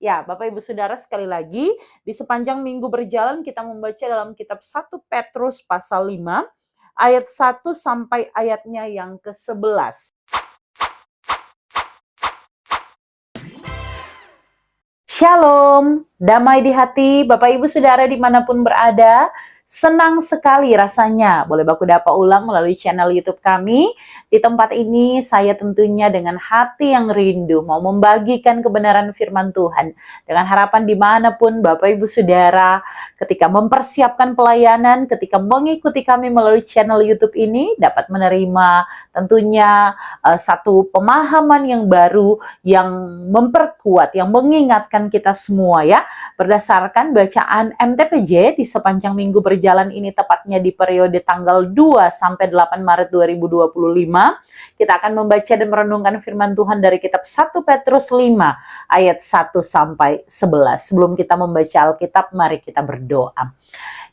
Ya, Bapak Ibu Saudara, sekali lagi di sepanjang minggu berjalan kita membaca dalam kitab 1 Petrus pasal 5 ayat 1 sampai ayatnya yang ke-11. Shalom, damai di hati Bapak Ibu Saudara dimanapun berada. Senang sekali rasanya boleh baku dapat ulang melalui channel YouTube kami. Di tempat ini saya tentunya dengan hati yang rindu mau membagikan kebenaran firman Tuhan. Dengan harapan dimanapun Bapak Ibu Saudara ketika mempersiapkan pelayanan, ketika mengikuti kami melalui channel YouTube ini dapat menerima tentunya satu pemahaman yang baru yang memperkuat, yang mengingatkan kita semua ya. Berdasarkan bacaan MTPJ di sepanjang minggu berjalan ini, tepatnya di periode tanggal 2 sampai 8 Maret 2025, kita akan membaca dan merenungkan firman Tuhan dari kitab 1 Petrus 5 ayat 1 sampai 11. Sebelum kita membaca Alkitab, mari kita berdoa.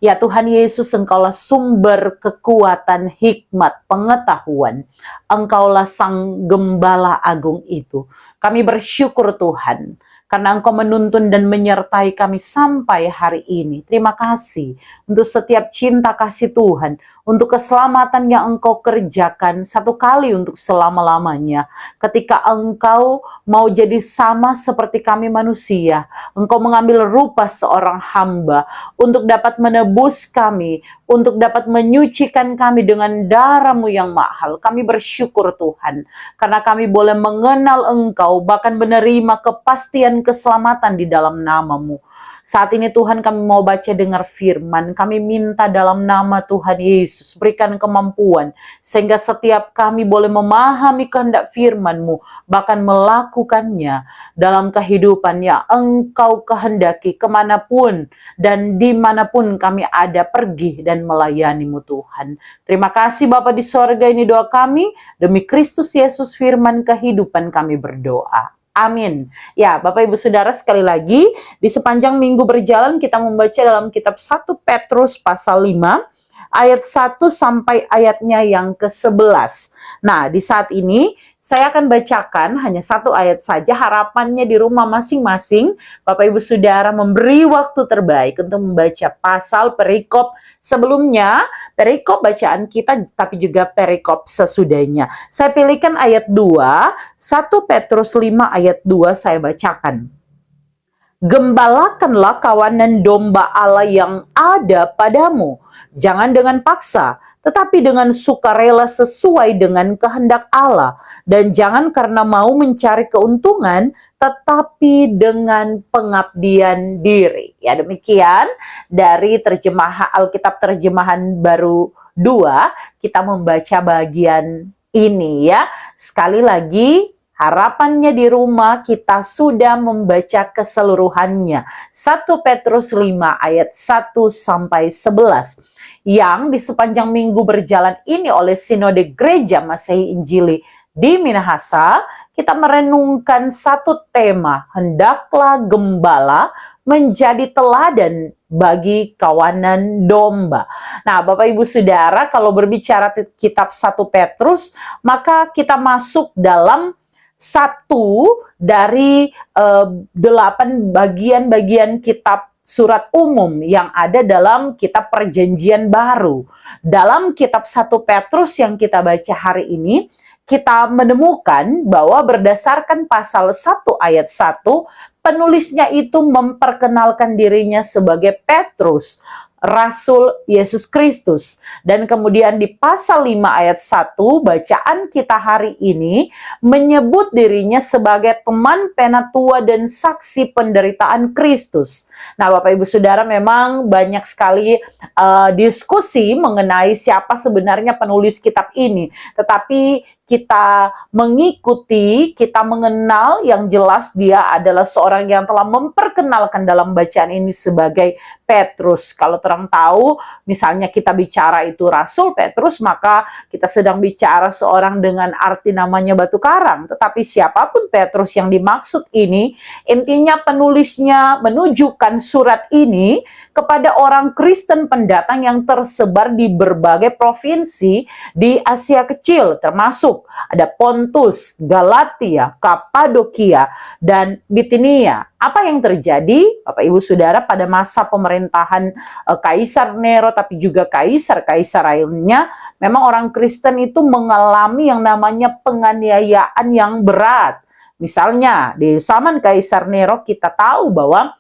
Ya Tuhan Yesus, Engkaulah sumber kekuatan, hikmat, pengetahuan. Engkaulah Sang Gembala Agung itu. Kami bersyukur Tuhan, karena Engkau menuntun dan menyertai kami sampai hari ini. Terima kasih untuk setiap cinta kasih Tuhan, untuk keselamatan yang Engkau kerjakan satu kali untuk selama-lamanya. Ketika Engkau mau jadi sama seperti kami manusia, Engkau mengambil rupa seorang hamba untuk dapat menebus kami, untuk dapat menyucikan kami dengan darah-Mu yang mahal. Kami bersyukur Tuhan, karena kami boleh mengenal Engkau, bahkan menerima kepastian keselamatan di dalam nama-Mu. Saat ini Tuhan kami mau baca dengar firman, kami minta dalam nama Tuhan Yesus, berikan kemampuan, sehingga setiap kami boleh memahami kehendak firman-Mu, bahkan melakukannya dalam kehidupan yang Engkau kehendaki kemanapun dan dimanapun kami ada, pergi dan melayani-Mu Tuhan. Terima kasih Bapa di sorga, ini doa kami, demi Kristus Yesus firman kehidupan kami berdoa. Amin. Ya, Bapak Ibu Saudara, sekali lagi di sepanjang minggu berjalan kita membaca dalam kitab 1 Petrus pasal 5 ayat 1 sampai ayatnya yang ke-11. Nah, di saat ini saya akan bacakan hanya satu ayat saja. Harapannya di rumah masing-masing Bapak Ibu Saudara memberi waktu terbaik untuk membaca pasal perikop sebelumnya, perikop bacaan kita, tapi juga perikop sesudahnya. Saya pilihkan ayat 2, 1 Petrus 5 ayat 2 saya bacakan. Gembalakanlah kawanan domba Allah yang ada padamu, jangan dengan paksa, tetapi dengan sukarela sesuai dengan kehendak Allah, dan jangan karena mau mencari keuntungan, tetapi dengan pengabdian diri. Ya, demikian dari terjemahan Alkitab terjemahan baru 2, kita membaca bagian ini ya. Sekali lagi, harapannya di rumah kita sudah membaca keseluruhannya. 1 Petrus 5 ayat 1 sampai 11. Yang di sepanjang minggu berjalan ini oleh Sinode Gereja Masehi Injili di Minahasa, kita merenungkan satu tema, hendaklah gembala menjadi teladan bagi kawanan domba. Nah, Bapak Ibu Saudara, kalau berbicara kitab 1 Petrus, maka kita masuk dalam satu dari 8 bagian-bagian kitab surat umum yang ada dalam kitab perjanjian baru. Dalam kitab 1 Petrus yang kita baca hari ini, kita menemukan bahwa berdasarkan pasal 1 ayat 1, penulisnya itu memperkenalkan dirinya sebagai Petrus, Rasul Yesus Kristus. Dan kemudian di pasal 5 ayat 1, bacaan kita hari ini menyebut dirinya sebagai teman penatua dan saksi penderitaan Kristus. Nah, Bapak Ibu Saudara, memang banyak sekali diskusi mengenai siapa sebenarnya penulis kitab ini. Tetapi kita mengikuti, kita mengenal yang jelas dia adalah seorang yang telah memperkenalkan dalam bacaan ini sebagai Petrus. Kalau terang tahu, misalnya kita bicara itu Rasul Petrus, maka kita sedang bicara seorang dengan arti namanya batu karang. Tetapi siapapun Petrus yang dimaksud ini, intinya penulisnya menunjukkan surat ini kepada orang Kristen pendatang yang tersebar di berbagai provinsi di Asia Kecil, termasuk ada Pontus, Galatia, Kapadokia, dan Bitinia. Apa yang terjadi, Bapak Ibu Saudara, pada masa pemerintahan Kaisar Nero, tapi juga kaisar-kaisar lainnya, memang orang Kristen itu mengalami yang namanya penganiayaan yang berat. Misalnya, di zaman Kaisar Nero kita tahu bahwa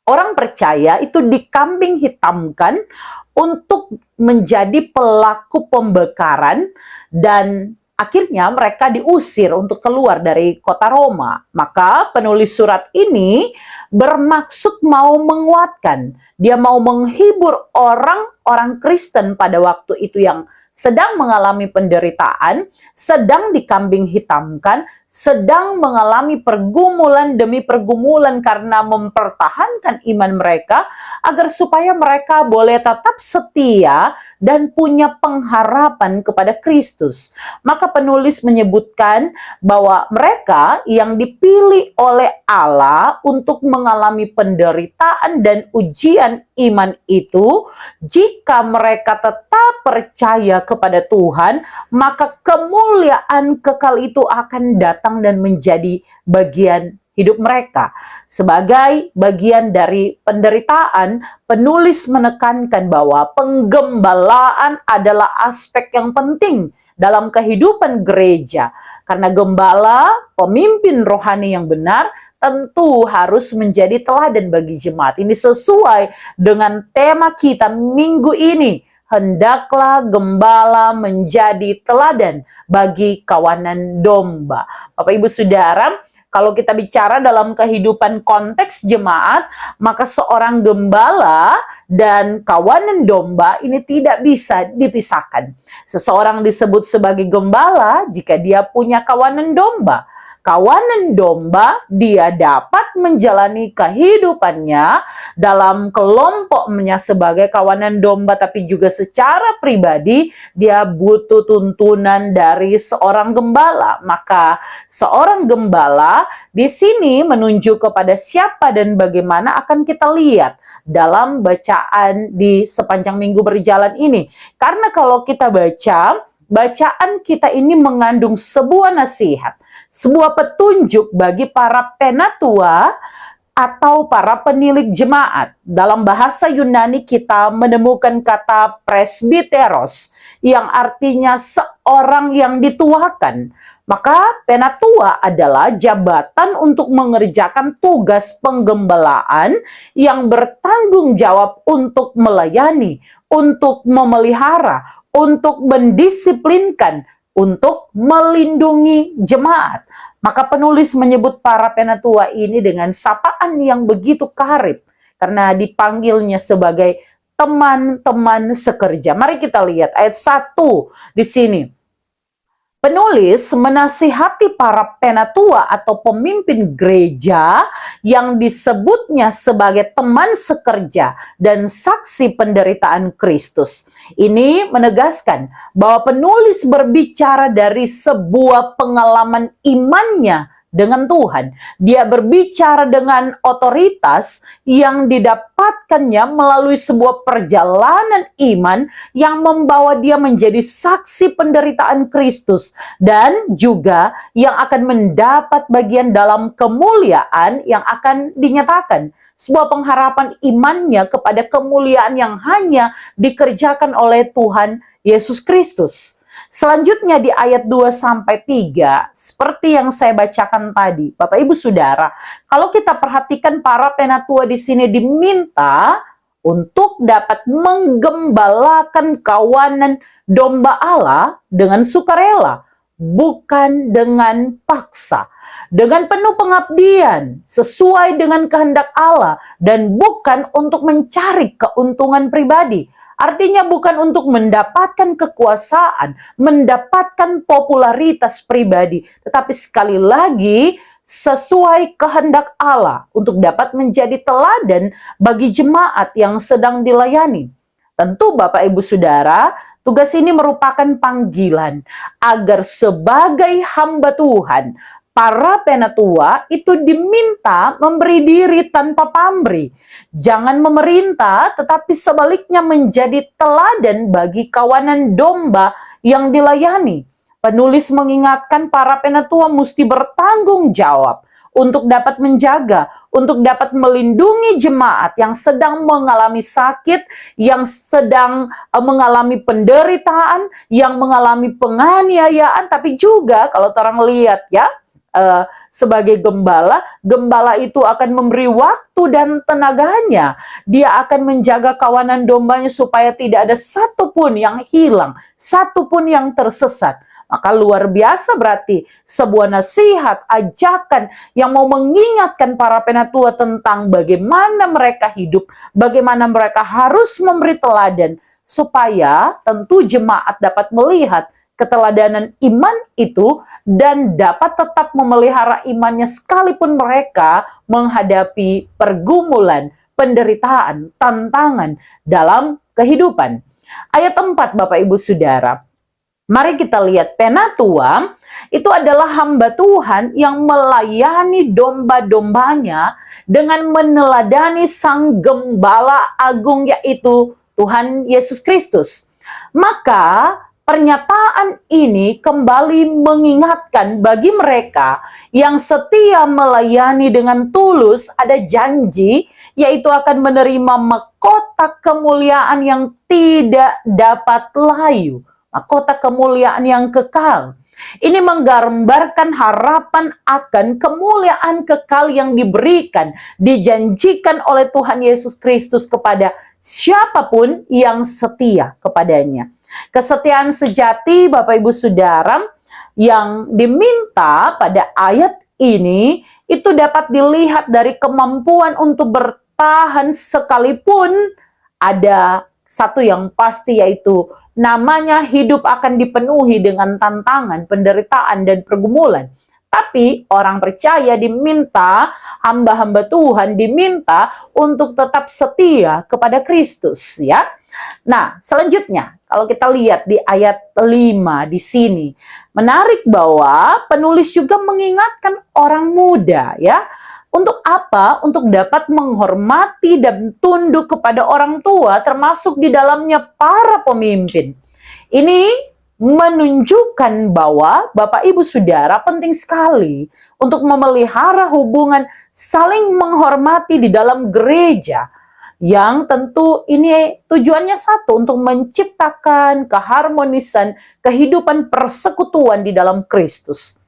orang percaya itu dikambing hitamkan untuk menjadi pelaku pembekaran, dan akhirnya mereka diusir untuk keluar dari kota Roma. Maka penulis surat ini bermaksud mau menguatkan, dia mau menghibur orang-orang Kristen pada waktu itu yang sedang mengalami penderitaan, sedang dikambing hitamkan, sedang mengalami pergumulan demi pergumulan karena mempertahankan iman mereka, agar supaya mereka boleh tetap setia dan punya pengharapan kepada Kristus. Maka penulis menyebutkan bahwa mereka yang dipilih oleh Allah untuk mengalami penderitaan dan ujian iman itu, jika mereka tetap percaya kepada Tuhan, maka kemuliaan kekal itu akan datang dan menjadi bagian hidup mereka. Sebagai bagian dari penderitaan, penulis menekankan bahwa penggembalaan adalah aspek yang penting dalam kehidupan gereja. Karena gembala, pemimpin rohani yang benar, tentu harus menjadi teladan bagi jemaat. Ini sesuai dengan tema kita minggu ini. Hendaklah gembala menjadi teladan bagi kawanan domba. Bapak Ibu Saudara, kalau kita bicara dalam kehidupan konteks jemaat, maka seorang gembala dan kawanan domba ini tidak bisa dipisahkan. Seseorang disebut sebagai gembala jika dia punya kawanan domba. Kawanan domba, dia dapat menjalani kehidupannya dalam kelompoknya sebagai kawanan domba, tapi juga secara pribadi dia butuh tuntunan dari seorang gembala. Maka seorang gembala di sini menunjuk kepada siapa dan bagaimana akan kita lihat dalam bacaan di sepanjang minggu berjalan ini. Karena kalau kita bacaan kita ini mengandung sebuah nasihat, sebuah petunjuk bagi para penatua atau para penilik jemaat. Dalam bahasa Yunani kita menemukan kata presbiteros yang artinya seorang yang dituakan. Maka penatua adalah jabatan untuk mengerjakan tugas penggembalaan yang bertanggung jawab untuk melayani, untuk memelihara, untuk mendisiplinkan, untuk melindungi jemaat. Maka penulis menyebut para penatua ini dengan sapaan yang begitu karib, karena dipanggilnya sebagai teman-teman sekerja. Mari kita lihat ayat 1 di sini. Penulis menasihati para penatua atau pemimpin gereja yang disebutnya sebagai teman sekerja dan saksi penderitaan Kristus. Ini menegaskan bahwa penulis berbicara dari sebuah pengalaman imannya dengan Tuhan. Dia berbicara dengan otoritas yang didapatkannya melalui sebuah perjalanan iman yang membawa dia menjadi saksi penderitaan Kristus, dan juga yang akan mendapat bagian dalam kemuliaan yang akan dinyatakan. Sebuah pengharapan imannya kepada kemuliaan yang hanya dikerjakan oleh Tuhan Yesus Kristus. Selanjutnya di ayat 2-3, seperti yang saya bacakan tadi, Bapak Ibu Saudara, kalau kita perhatikan para penatua di sini diminta untuk dapat menggembalakan kawanan domba Allah dengan sukarela, bukan dengan paksa, dengan penuh pengabdian, sesuai dengan kehendak Allah, dan bukan untuk mencari keuntungan pribadi. Artinya bukan untuk mendapatkan kekuasaan, mendapatkan popularitas pribadi, tetapi sekali lagi sesuai kehendak Allah untuk dapat menjadi teladan bagi jemaat yang sedang dilayani. Tentu Bapak Ibu Saudara, tugas ini merupakan panggilan agar sebagai hamba Tuhan, para penatua itu diminta memberi diri tanpa pamrih. Jangan memerintah, tetapi sebaliknya menjadi teladan bagi kawanan domba yang dilayani. Penulis mengingatkan para penatua mesti bertanggung jawab untuk dapat menjaga, untuk dapat melindungi jemaat yang sedang mengalami sakit, yang sedang mengalami penderitaan, yang mengalami penganiayaan, tapi juga kalau orang lihat ya, sebagai gembala, gembala itu akan memberi waktu dan tenaganya. Dia akan menjaga kawanan dombanya supaya tidak ada satupun yang hilang, satupun yang tersesat. Maka luar biasa berarti sebuah nasihat, ajakan yang mau mengingatkan para penatua tentang bagaimana mereka hidup, bagaimana mereka harus memberi teladan, supaya tentu jemaat dapat melihat keteladanan iman itu dan dapat tetap memelihara imannya sekalipun mereka menghadapi pergumulan, penderitaan, tantangan dalam kehidupan. Ayat 4 Bapak Ibu Saudara. Mari kita lihat, penatua itu adalah hamba Tuhan yang melayani domba-dombanya dengan meneladani sang gembala agung, yaitu Tuhan Yesus Kristus. Maka pernyataan ini kembali mengingatkan bagi mereka yang setia melayani dengan tulus, ada janji, yaitu akan menerima mahkota kemuliaan yang tidak dapat layu. Mahkota kemuliaan yang kekal. Ini menggambarkan harapan akan kemuliaan kekal yang diberikan, dijanjikan oleh Tuhan Yesus Kristus kepada siapapun yang setia kepadanya. Kesetiaan sejati Bapak Ibu Saudara yang diminta pada ayat ini itu dapat dilihat dari kemampuan untuk bertahan sekalipun ada satu yang pasti, yaitu namanya hidup akan dipenuhi dengan tantangan, penderitaan, dan pergumulan. Tapi orang percaya diminta, hamba-hamba Tuhan diminta untuk tetap setia kepada Kristus, ya. Nah, selanjutnya kalau kita lihat di ayat 5 di sini, menarik bahwa penulis juga mengingatkan orang muda, ya. Untuk apa? Untuk dapat menghormati dan tunduk kepada orang tua, termasuk di dalamnya para pemimpin. Ini menunjukkan bahwa Bapak Ibu Saudara penting sekali untuk memelihara hubungan saling menghormati di dalam gereja, yang tentu ini tujuannya satu, untuk menciptakan keharmonisan kehidupan persekutuan di dalam Kristus.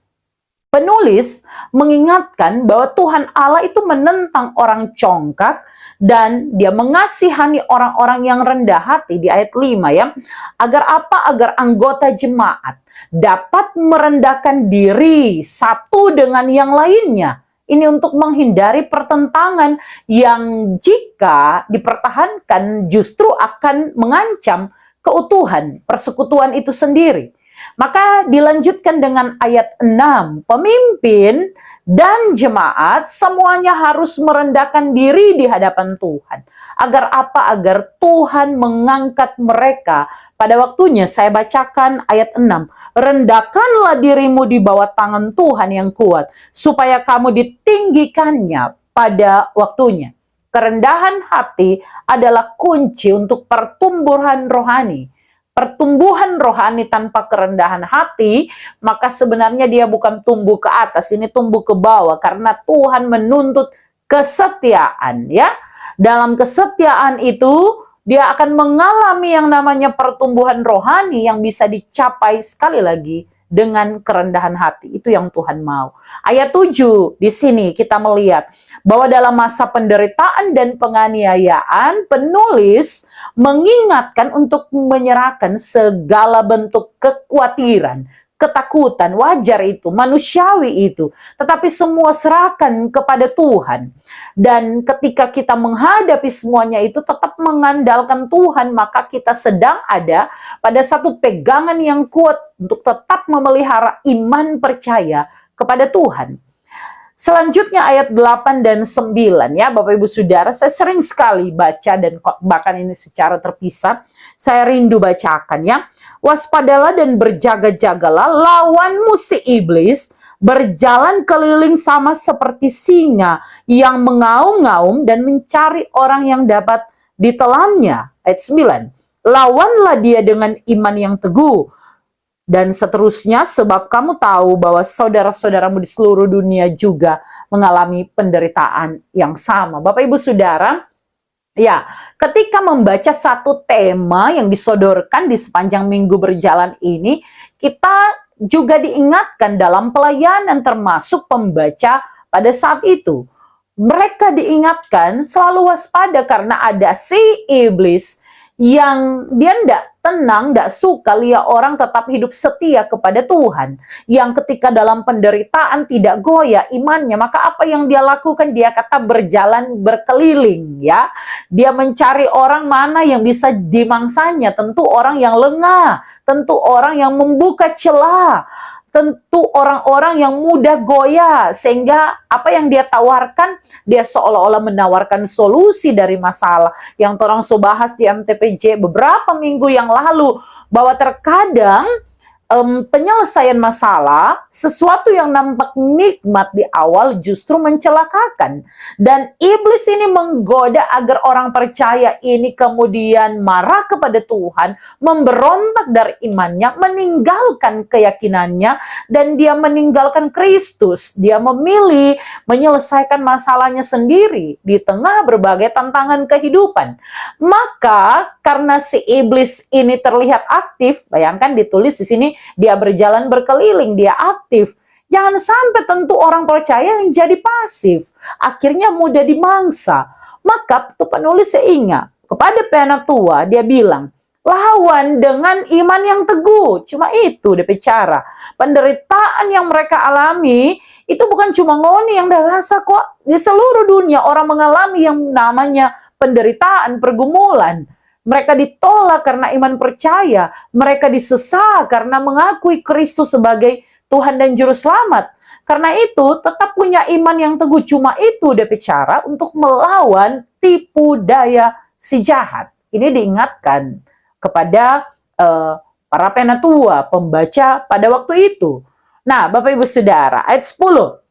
Penulis mengingatkan bahwa Tuhan Allah itu menentang orang congkak dan dia mengasihani orang-orang yang rendah hati di ayat 5, ya. Agar apa? Agar anggota jemaat dapat merendahkan diri satu dengan yang lainnya. Ini untuk menghindari pertentangan yang jika dipertahankan justru akan mengancam keutuhan persekutuan itu sendiri. Maka dilanjutkan dengan ayat 6, pemimpin dan jemaat semuanya harus merendahkan diri di hadapan Tuhan. Agar apa? Agar Tuhan mengangkat mereka pada waktunya. Saya bacakan ayat 6. Rendahkanlah dirimu di bawah tangan Tuhan yang kuat, supaya kamu ditinggikannya pada waktunya. Kerendahan hati adalah kunci untuk pertumbuhan rohani. Pertumbuhan rohani tanpa kerendahan hati, maka sebenarnya dia bukan tumbuh ke atas, ini tumbuh ke bawah, karena Tuhan menuntut kesetiaan, ya. Dalam kesetiaan itu dia akan mengalami yang namanya pertumbuhan rohani yang bisa dicapai sekali lagi dengan kerendahan hati. Itu yang Tuhan mau. Ayat 7 di sini kita melihat bahwa dalam masa penderitaan dan penganiayaan, penulis mengingatkan untuk menyerahkan segala bentuk kekhawatiran, ketakutan, wajar itu, manusiawi itu, tetapi semua serahkan kepada Tuhan. Dan ketika kita menghadapi semuanya itu tetap mengandalkan Tuhan, maka kita sedang ada pada satu pegangan yang kuat untuk tetap memelihara iman percaya kepada Tuhan. Selanjutnya ayat 8 dan 9, ya Bapak Ibu Saudara, saya sering sekali baca dan bahkan ini secara terpisah saya rindu bacakan, ya. Waspadalah dan berjaga-jagalah, lawanmu si iblis berjalan keliling sama seperti singa yang mengaum-ngaum dan mencari orang yang dapat ditelannya. Ayat 9, lawanlah dia dengan iman yang teguh, dan seterusnya, sebab kamu tahu bahwa saudara-saudaramu di seluruh dunia juga mengalami penderitaan yang sama. Bapak Ibu Saudara, ya, ketika membaca satu tema yang disodorkan di sepanjang minggu berjalan ini, kita juga diingatkan dalam pelayanan termasuk pembaca pada saat itu. Mereka diingatkan selalu waspada karena ada si iblis yang dia tidak tenang, tidak suka lihat orang tetap hidup setia kepada Tuhan. Yang ketika dalam penderitaan tidak goyah imannya, maka apa yang dia lakukan? Dia kata berjalan berkeliling, ya. Dia mencari orang mana yang bisa dimangsanya, tentu orang yang lengah, tentu orang yang membuka celah, tentu orang-orang yang mudah goyah, sehingga apa yang dia tawarkan, dia seolah-olah menawarkan solusi dari masalah. Yang orang bahas di MTPJ beberapa minggu yang lalu, bahwa terkadang penyelesaian masalah, sesuatu yang nampak nikmat di awal justru mencelakakan. Dan iblis ini menggoda agar orang percaya ini kemudian marah kepada Tuhan, memberontak dari imannya, meninggalkan keyakinannya, dan dia meninggalkan Kristus. Dia memilih menyelesaikan masalahnya sendiri di tengah berbagai tantangan kehidupan. Maka karena si iblis ini terlihat aktif, bayangkan ditulis di sini, dia berjalan berkeliling, dia aktif. Jangan sampai tentu orang percaya yang jadi pasif, akhirnya mudah dimangsa. Maka penulis ingat kepada penatua, dia bilang, lawan dengan iman yang teguh. Cuma itu dia bicara. Penderitaan yang mereka alami itu bukan cuma ngoni yang dirasa kok. Di seluruh dunia orang mengalami yang namanya penderitaan, pergumulan. Mereka ditolak karena iman percaya. Mereka disesat karena mengakui Kristus sebagai Tuhan dan Juru Selamat. Karena itu tetap punya iman yang teguh. Cuma itu dia bicara untuk melawan tipu daya si jahat. Ini diingatkan kepada para penatua, pembaca pada waktu itu. Nah, Bapak Ibu Saudara, ayat 10.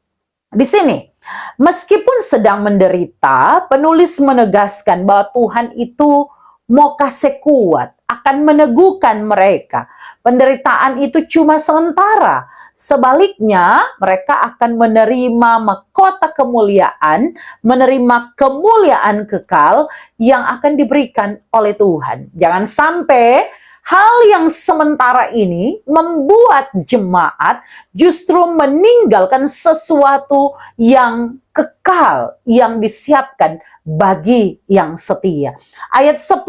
Di sini, meskipun sedang menderita, penulis menegaskan bahwa Tuhan itu mau kasih kuat, akan meneguhkan mereka. Penderitaan itu cuma sementara. Sebaliknya, mereka akan menerima mahkota kemuliaan, menerima kemuliaan kekal yang akan diberikan oleh Tuhan. Jangan sampai hal yang sementara ini membuat jemaat justru meninggalkan sesuatu yang kekal yang disiapkan bagi yang setia. Ayat 10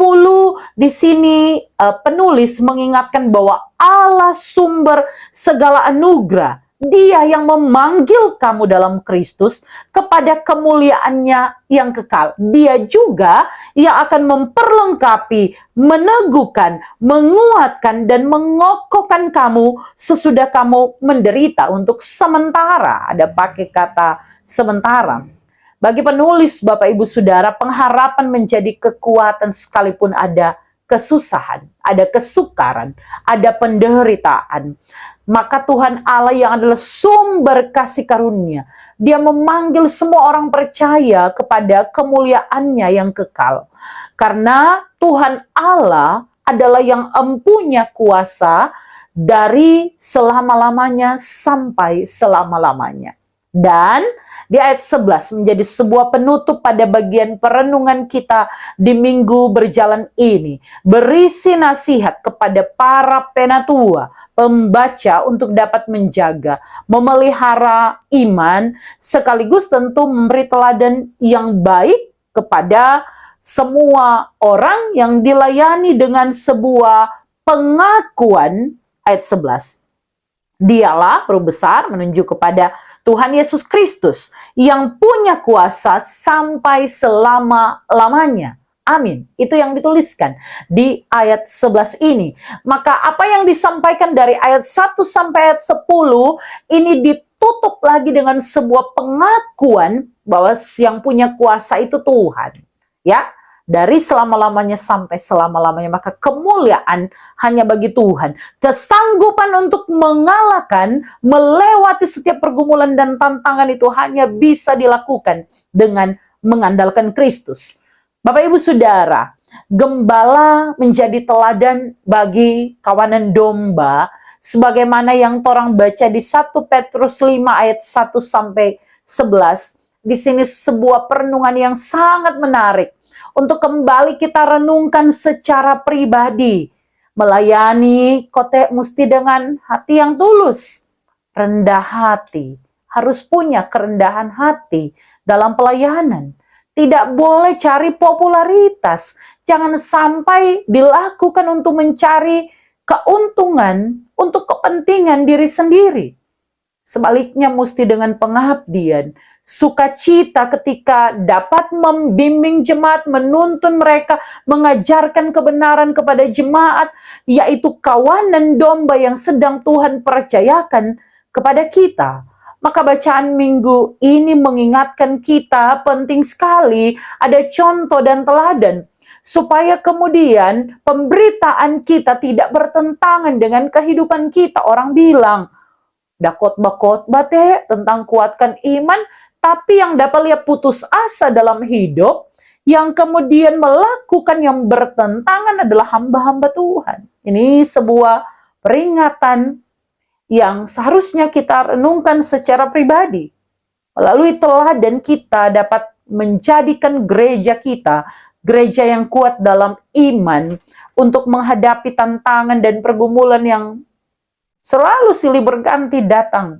di sini penulis mengingatkan bahwa Allah sumber segala anugerah, Dia yang memanggil kamu dalam Kristus kepada kemuliaannya yang kekal. Dia juga yang akan memperlengkapi, meneguhkan, menguatkan, dan mengokohkan kamu sesudah kamu menderita untuk sementara. Ada pakai kata sementara. Bagi penulis, Bapak Ibu Saudara, pengharapan menjadi kekuatan sekalipun ada kesusahan, ada kesukaran, ada penderitaan. Maka Tuhan Allah yang adalah sumber kasih karunia, Dia memanggil semua orang percaya kepada kemuliaannya yang kekal. Karena Tuhan Allah adalah yang empunya kuasa dari selama-lamanya sampai selama-lamanya. Dan di ayat 11 menjadi sebuah penutup pada bagian perenungan kita di minggu berjalan ini. Berisi nasihat kepada para penatua, pembaca untuk dapat menjaga, memelihara iman, sekaligus tentu memberi teladan yang baik kepada semua orang yang dilayani dengan sebuah pengakuan. Ayat 11. Dialah huruf besar menunjuk kepada Tuhan Yesus Kristus yang punya kuasa sampai selama-lamanya. Amin. Itu yang dituliskan di ayat 11 ini. Maka apa yang disampaikan dari ayat 1 sampai ayat 10 ini ditutup lagi dengan sebuah pengakuan bahwa yang punya kuasa itu Tuhan. Ya, dari selama-lamanya sampai selama-lamanya, maka kemuliaan hanya bagi Tuhan. Kesanggupan untuk mengalahkan, melewati setiap pergumulan dan tantangan itu hanya bisa dilakukan dengan mengandalkan Kristus. Bapak Ibu Saudara, gembala menjadi teladan bagi kawanan domba sebagaimana yang torang baca di 1 Petrus 5 ayat 1 sampai 11. Di sini sebuah perenungan yang sangat menarik untuk kembali kita renungkan secara pribadi. Melayani kote mesti dengan hati yang tulus, rendah hati, harus punya kerendahan hati dalam pelayanan. Tidak boleh cari popularitas. Jangan sampai dilakukan untuk mencari keuntungan untuk kepentingan diri sendiri. Sebaliknya mesti dengan pengabdian, sukacita ketika dapat membimbing jemaat, menuntun mereka, mengajarkan kebenaran kepada jemaat, yaitu kawanan domba yang sedang Tuhan percayakan kepada kita. Maka bacaan minggu ini mengingatkan kita penting sekali ada contoh dan teladan, supaya kemudian pemberitaan kita tidak bertentangan dengan kehidupan kita. Orang bilang, khotbah tentang kuatkan iman, tapi yang dapat lihat putus asa dalam hidup, yang kemudian melakukan yang bertentangan adalah hamba-hamba Tuhan. Ini sebuah peringatan yang seharusnya kita renungkan secara pribadi. Melalui teladan kita dapat menjadikan gereja kita, gereja yang kuat dalam iman, untuk menghadapi tantangan dan pergumulan yang selalu silih berganti datang.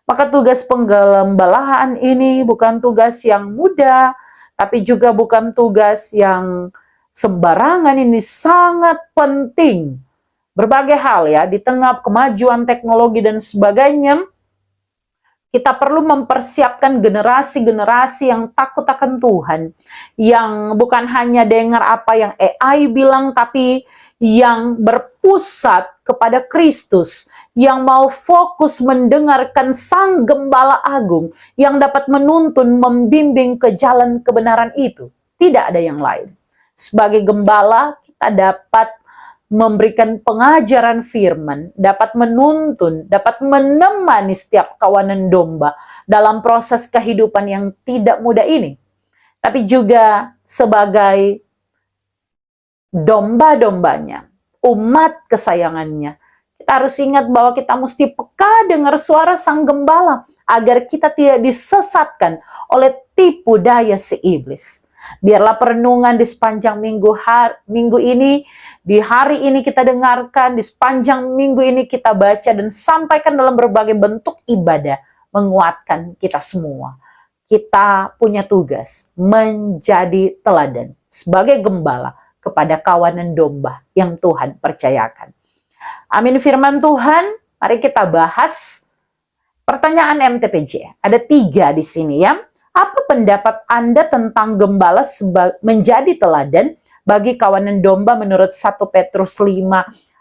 Maka tugas penggembalaan ini bukan tugas yang mudah, tapi juga bukan tugas yang sembarangan. Ini sangat penting. Berbagai hal ya, di tengah kemajuan teknologi dan sebagainya, kita perlu mempersiapkan generasi-generasi yang takut akan Tuhan, yang bukan hanya dengar apa yang AI bilang, tapi yang berpusat kepada Kristus, yang mau fokus mendengarkan Sang Gembala Agung, yang dapat menuntun, membimbing ke jalan kebenaran itu. Tidak ada yang lain. Sebagai gembala, kita dapat memberikan pengajaran firman, dapat menuntun, dapat menemani setiap kawanan domba dalam proses kehidupan yang tidak mudah ini. Tapi juga sebagai domba-dombanya, umat kesayangannya, kita harus ingat bahwa kita mesti peka dengar suara Sang Gembala, agar kita tidak disesatkan oleh tipu daya si iblis. Biarlah perenungan di sepanjang minggu ini, di hari ini kita dengarkan, di sepanjang minggu ini kita baca dan sampaikan dalam berbagai bentuk ibadah, menguatkan kita semua. Kita punya tugas menjadi teladan sebagai gembala kepada kawanan domba yang Tuhan percayakan. Amin firman Tuhan, mari kita bahas pertanyaan MTPJ. Ada 3 di sini ya. Apa pendapat Anda tentang gembala menjadi teladan bagi kawanan domba menurut 1 Petrus 5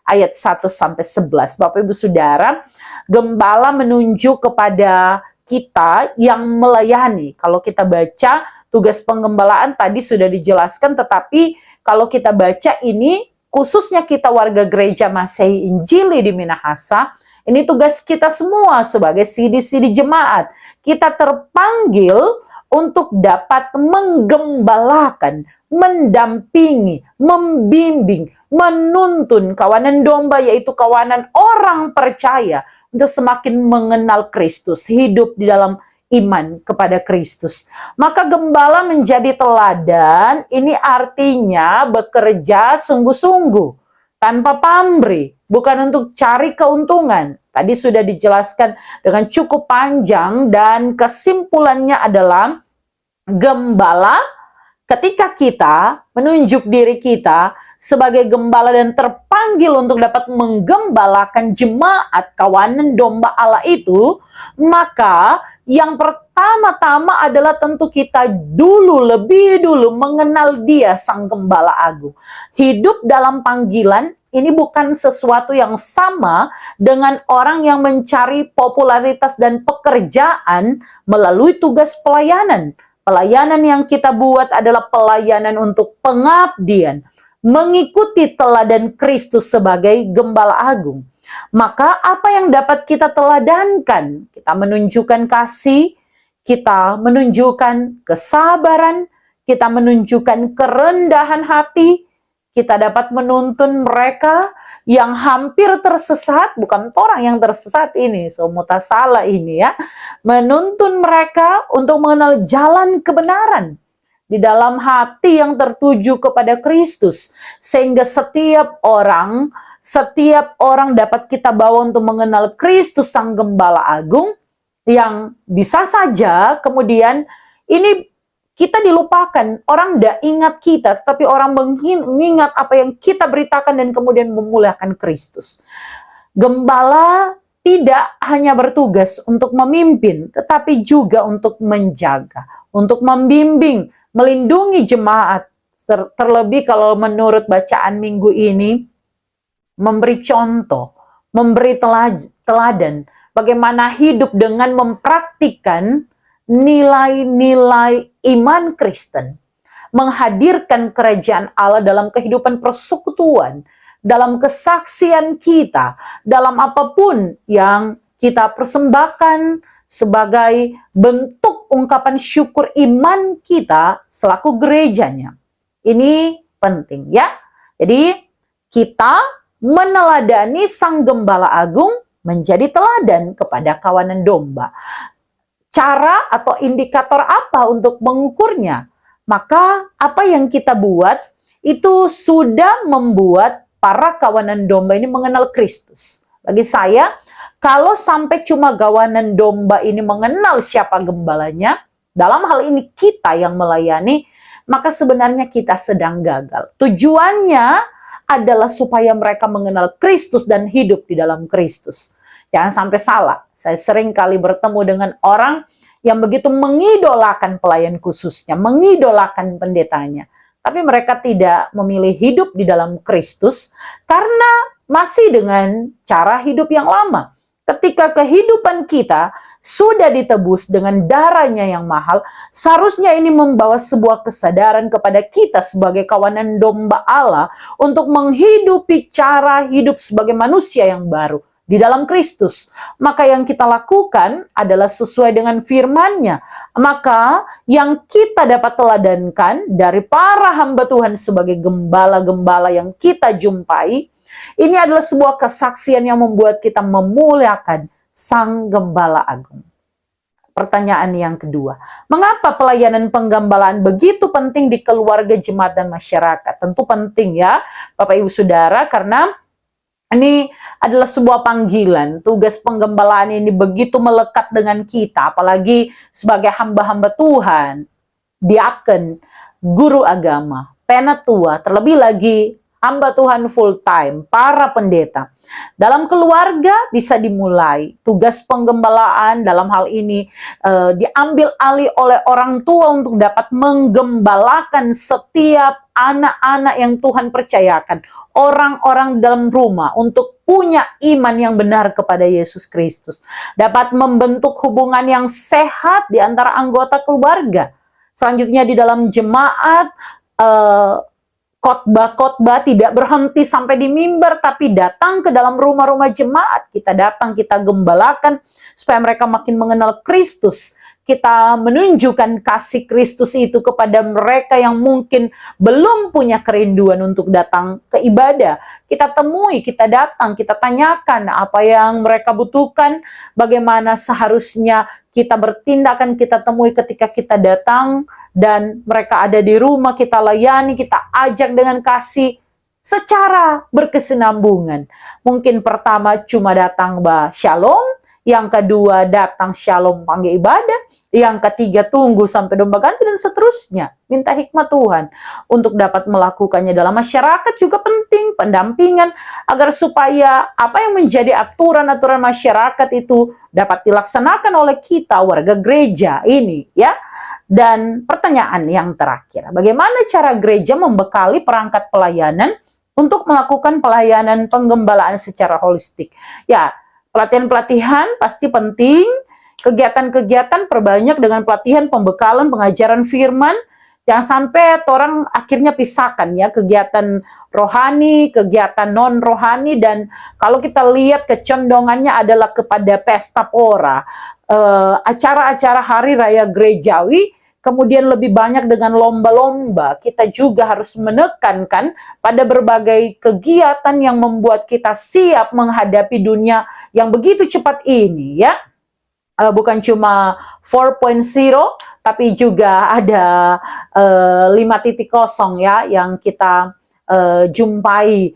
ayat 1 sampai 11? Bapak Ibu Saudara, gembala menunjuk kepada kita yang melayani. Kalau kita baca tugas penggembalaan tadi sudah dijelaskan, tetapi kalau kita baca ini khususnya kita warga gereja Masehi Injili di Minahasa, ini tugas kita semua sebagai sidi-sidi jemaat. Kita terpanggil untuk dapat menggembalakan, mendampingi, membimbing, menuntun kawanan domba, yaitu kawanan orang percaya, untuk semakin mengenal Kristus, hidup di dalam iman kepada Kristus. Maka gembala menjadi teladan, ini artinya bekerja sungguh-sungguh, tanpa pamrih, bukan untuk cari keuntungan. Tadi sudah dijelaskan dengan cukup panjang dan kesimpulannya adalah gembala ketika kita menunjuk diri kita sebagai gembala dan terpanggil untuk dapat menggembalakan jemaat kawanan domba Allah itu, maka yang pertama-tama adalah tentu kita lebih dulu mengenal Dia Sang Gembala Agung. Hidup dalam panggilan ini bukan sesuatu yang sama dengan orang yang mencari popularitas dan pekerjaan melalui tugas pelayanan. Pelayanan yang kita buat adalah pelayanan untuk pengabdian, mengikuti teladan Kristus sebagai Gembala Agung. Maka apa yang dapat kita teladankan? Kita menunjukkan kasih, kita menunjukkan kesabaran, kita menunjukkan kerendahan hati, kita dapat menuntun mereka yang hampir tersesat, bukan orang yang tersesat ini, somuta salah ini ya, menuntun mereka untuk mengenal jalan kebenaran di dalam hati yang tertuju kepada Kristus, sehingga setiap orang dapat kita bawa untuk mengenal Kristus Sang Gembala Agung, yang bisa saja kemudian ini kita dilupakan, orang tidak ingat kita, tapi orang mengingat apa yang kita beritakan dan kemudian memuliakan Kristus. Gembala tidak hanya bertugas untuk memimpin, tetapi juga untuk menjaga, untuk membimbing, melindungi jemaat. Terlebih kalau menurut bacaan minggu ini, memberi contoh, memberi teladan, bagaimana hidup dengan mempraktikkan nilai-nilai iman Kristen, menghadirkan kerajaan Allah dalam kehidupan persekutuan, dalam kesaksian kita, dalam apapun yang kita persembahkan sebagai bentuk ungkapan syukur iman kita selaku gerejanya. Ini penting ya. Jadi kita meneladani Sang Gembala Agung menjadi teladan kepada kawanan domba. Cara atau indikator apa untuk mengukurnya? Maka apa yang kita buat itu sudah membuat para kawanan domba ini mengenal Kristus. Bagi saya, kalau sampai cuma kawanan domba ini mengenal siapa gembalanya, dalam hal ini kita yang melayani, maka sebenarnya kita sedang gagal. Tujuannya adalah supaya mereka mengenal Kristus dan hidup di dalam Kristus. Jangan sampai salah. Saya sering kali bertemu dengan orang yang begitu mengidolakan pelayan khususnya, mengidolakan pendetanya. Tapi mereka tidak memilih hidup di dalam Kristus karena masih dengan cara hidup yang lama. Ketika kehidupan kita sudah ditebus dengan darahnya yang mahal, seharusnya ini membawa sebuah kesadaran kepada kita sebagai kawanan domba Allah untuk menghidupi cara hidup sebagai manusia yang baru di dalam Kristus. Maka yang kita lakukan adalah sesuai dengan firman-Nya. Maka yang kita dapat teladankan dari para hamba Tuhan sebagai gembala-gembala yang kita jumpai, ini adalah sebuah kesaksian yang membuat kita memuliakan Sang Gembala Agung. Pertanyaan yang kedua, mengapa pelayanan penggembalaan begitu penting di keluarga, jemaat, dan masyarakat? Tentu penting ya, Bapak Ibu Saudara, karena ini adalah sebuah panggilan. Tugas penggembalaan ini begitu melekat dengan kita, apalagi sebagai hamba-hamba Tuhan, diaken, guru agama, penatua, terlebih lagi hamba Tuhan full time, para pendeta. Dalam keluarga bisa dimulai. Tugas penggembalaan dalam hal ini diambil alih oleh orang tua untuk dapat menggembalakan setiap anak-anak yang Tuhan percayakan. Orang-orang dalam rumah untuk punya iman yang benar kepada Yesus Kristus. Dapat membentuk hubungan yang sehat di antara anggota keluarga. Selanjutnya di dalam jemaat, khotbah-khotbah tidak berhenti sampai di mimbar, tapi datang ke dalam rumah-rumah jemaat. Kita datang, kita gembalakan supaya mereka makin mengenal Kristus. Kita menunjukkan kasih Kristus itu kepada mereka yang mungkin belum punya kerinduan untuk datang ke ibadah. Kita temui, kita datang, kita tanyakan apa yang mereka butuhkan, bagaimana seharusnya kita bertindakan, kita temui ketika kita datang, dan mereka ada di rumah, kita layani, kita ajak dengan kasih, secara berkesinambungan. Mungkin pertama cuma datang shalom, yang kedua datang shalom panggil ibadah, yang ketiga tunggu sampai domba ganti, dan seterusnya. Minta hikmat Tuhan untuk dapat melakukannya. Dalam masyarakat juga penting pendampingan agar supaya apa yang menjadi aturan-aturan masyarakat itu dapat dilaksanakan oleh kita warga gereja ini ya. Dan pertanyaan yang terakhir, bagaimana cara gereja membekali perangkat pelayanan untuk melakukan pelayanan penggembalaan secara holistik? Ya, pelatihan-pelatihan pasti penting, kegiatan-kegiatan perbanyak dengan pelatihan, pembekalan, pengajaran firman. Jangan sampai orang akhirnya pisahkan ya, kegiatan rohani, kegiatan non-rohani, dan kalau kita lihat kecondongannya adalah kepada pesta pora, acara-acara hari raya gerejawi, kemudian lebih banyak dengan lomba-lomba. Kita juga harus menekankan pada berbagai kegiatan yang membuat kita siap menghadapi dunia yang begitu cepat ini, ya. Bukan cuma 4.0, tapi juga ada 5.0 ya, yang kita jumpai,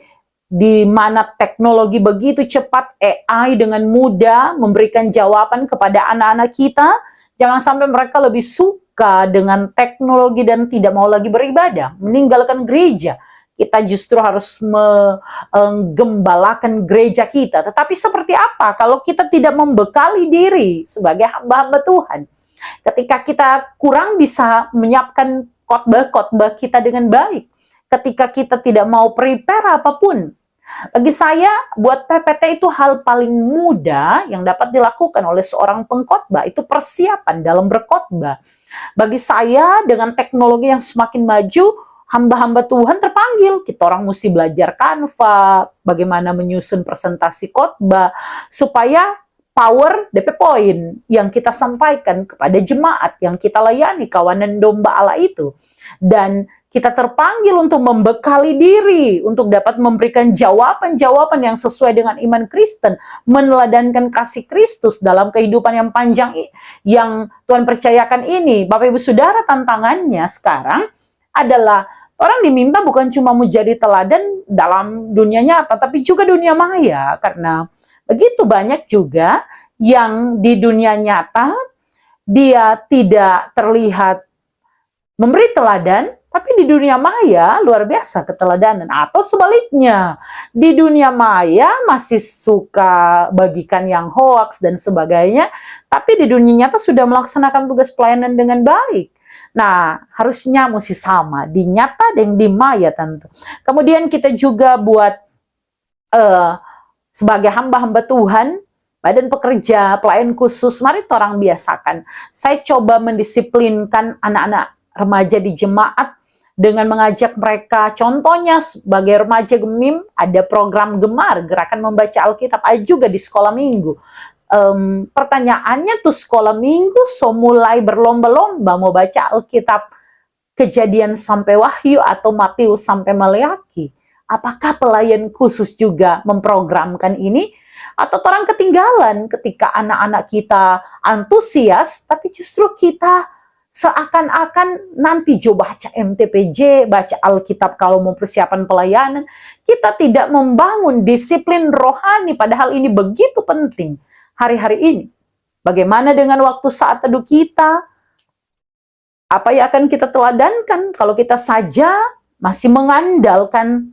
di mana teknologi begitu cepat, AI dengan mudah memberikan jawaban kepada anak-anak kita. Jangan sampai mereka lebih suka dengan teknologi dan tidak mau lagi beribadah, meninggalkan gereja. Kita justru harus menggembalakan gereja kita. Tetapi seperti apa kalau kita tidak membekali diri sebagai hamba-hamba Tuhan? Ketika kita kurang bisa menyiapkan khotbah-khotbah kita dengan baik, ketika kita tidak mau prepare apapun. Bagi saya, buat PPT itu hal paling mudah yang dapat dilakukan oleh seorang pengkhotbah, itu persiapan dalam berkhotbah. Bagi saya, dengan teknologi yang semakin maju, hamba-hamba Tuhan terpanggil. Kita orang mesti belajar Canva, bagaimana menyusun presentasi khotbah, supaya power DP poin yang kita sampaikan kepada jemaat yang kita layani, kawanan domba Allah itu. Dan kita terpanggil untuk membekali diri, untuk dapat memberikan jawaban-jawaban yang sesuai dengan iman Kristen, meneladankan kasih Kristus dalam kehidupan yang panjang yang Tuhan percayakan ini. Bapak Ibu Saudara, tantangannya sekarang adalah orang diminta bukan cuma menjadi teladan dalam dunia nyata, tapi juga dunia maya. Karena begitu banyak juga yang di dunia nyata dia tidak terlihat memberi teladan, tapi di dunia maya luar biasa keteladanan. Atau sebaliknya, di dunia maya masih suka bagikan yang hoax dan sebagainya, tapi di dunia nyata sudah melaksanakan tugas pelayanan dengan baik. Nah, harusnya mesti sama, di nyata dan di maya tentu. Kemudian kita juga buat sebagai hamba-hamba Tuhan, badan pekerja, pelayan khusus, mari orang biasakan. Saya coba mendisiplinkan anak-anak remaja di jemaat dengan mengajak mereka, contohnya sebagai remaja Gemim, ada program Gemar, gerakan membaca Alkitab, ada juga di sekolah minggu. Pertanyaannya tuh sekolah minggu mulai berlomba-lomba mau baca Alkitab, Kejadian sampai Wahyu atau Matius sampai Maleaki. Apakah pelayan khusus juga memprogramkan ini? Atau orang ketinggalan ketika anak-anak kita antusias, tapi justru kita seakan-akan nanti coba baca MTPJ, baca Alkitab kalau mau persiapan pelayanan. Kita tidak membangun disiplin rohani, padahal ini begitu penting hari-hari ini. Bagaimana dengan waktu saat teduh kita? Apa yang akan kita teladankan kalau kita saja masih mengandalkan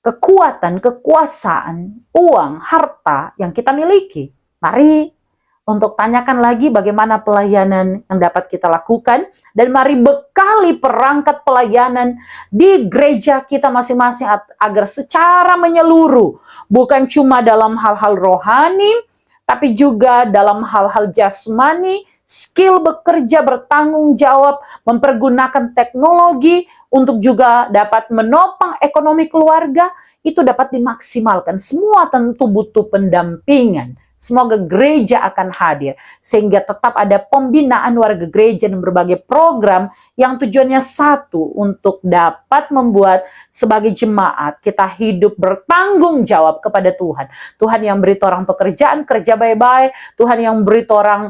kekuatan, kekuasaan, uang, harta yang kita miliki? Mari untuk tanyakan lagi bagaimana pelayanan yang dapat kita lakukan, dan mari bekali perangkat pelayanan di gereja kita masing-masing agar secara menyeluruh, bukan cuma dalam hal-hal rohani, tapi juga dalam hal-hal jasmani, skill bekerja, bertanggung jawab, mempergunakan teknologi untuk juga dapat menopang ekonomi keluarga, itu dapat dimaksimalkan. Semua tentu butuh pendampingan. Semoga gereja akan hadir, sehingga tetap ada pembinaan warga gereja dan berbagai program yang tujuannya satu, untuk dapat membuat sebagai jemaat kita hidup bertanggung jawab kepada Tuhan. Tuhan yang beri orang pekerjaan, kerja baik-baik. Tuhan yang beri orang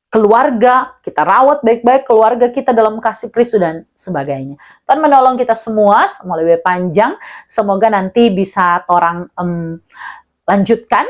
keluarga, kita rawat baik-baik keluarga kita dalam kasih Kristus dan sebagainya. Tuhan menolong kita semua, lebih panjang. Semoga nanti bisa orang lanjutkan,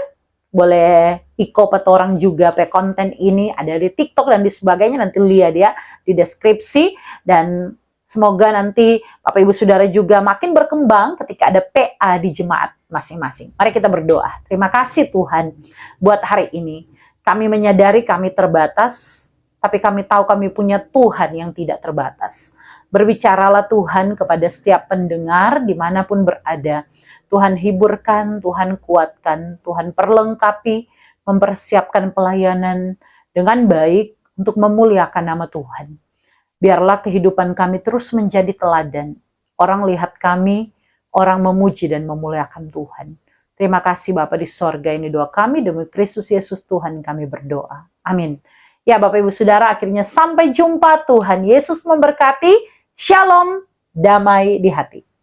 boleh ikut orang juga pe konten ini ada di TikTok dan di sebagainya, nanti lihat ya di deskripsi. Dan semoga nanti Bapak Ibu Saudara juga makin berkembang ketika ada PA di jemaat masing-masing. Mari kita berdoa. Terima kasih Tuhan buat hari ini. Kami menyadari kami terbatas, tapi kami tahu kami punya Tuhan yang tidak terbatas. Berbicaralah Tuhan kepada setiap pendengar dimanapun berada. Tuhan hiburkan, Tuhan kuatkan, Tuhan perlengkapi, mempersiapkan pelayanan dengan baik untuk memuliakan nama Tuhan. Biarlah kehidupan kami terus menjadi teladan. Orang lihat kami, orang memuji dan memuliakan Tuhan. Terima kasih Bapa di sorga, ini doa kami demi Kristus Yesus Tuhan kami berdoa. Amin. Ya Bapak Ibu Saudara, akhirnya sampai jumpa. Tuhan Yesus memberkati. Shalom, damai di hati.